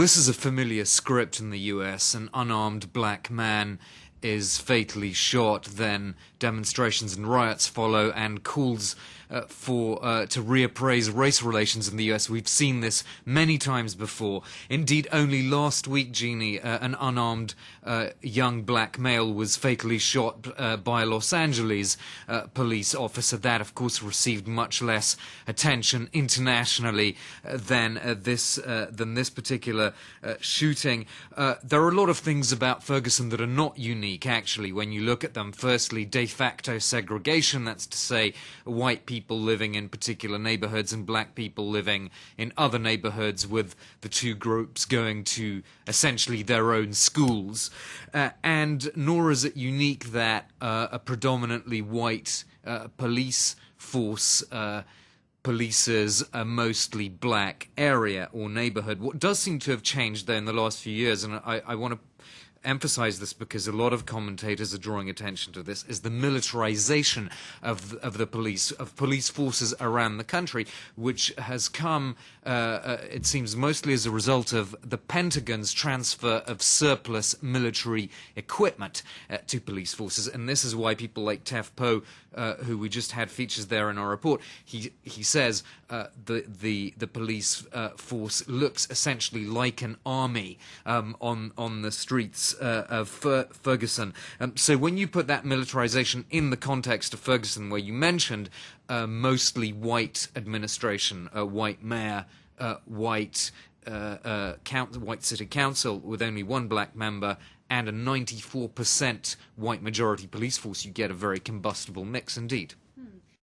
this is a familiar script in the US. An unarmed black man is fatally shot, then demonstrations and riots follow, and calls to reappraise race relations in the US. We've seen this many times before. Indeed, only last week, Jeannie, an unarmed young black male was fatally shot by a Los Angeles police officer. That, of course, received much less attention internationally than this particular shooting. There are a lot of things about Ferguson that are not unique, actually, when you look at them. Firstly, de facto segregation, that's to say white people living in particular neighborhoods and black people living in other neighborhoods, with the two groups going to essentially their own schools. And nor is it unique that a predominantly white police force polices a mostly black area or neighborhood. What does seem to have changed, though, in the last few years, and I want to emphasize this because a lot of commentators are drawing attention to this, is the militarization of the police, of police forces around the country, which has come, it seems, mostly as a result of the Pentagon's transfer of surplus military equipment to police forces. And this is why people like Tef Poe, who we just had features there in our report, he says the police force looks essentially like an army on the streets of Ferguson. So when you put that militarization in the context of Ferguson, where you mentioned mostly white administration, white mayor, white city council with only one black member, and a 94% white majority police force, you get a very combustible mix indeed.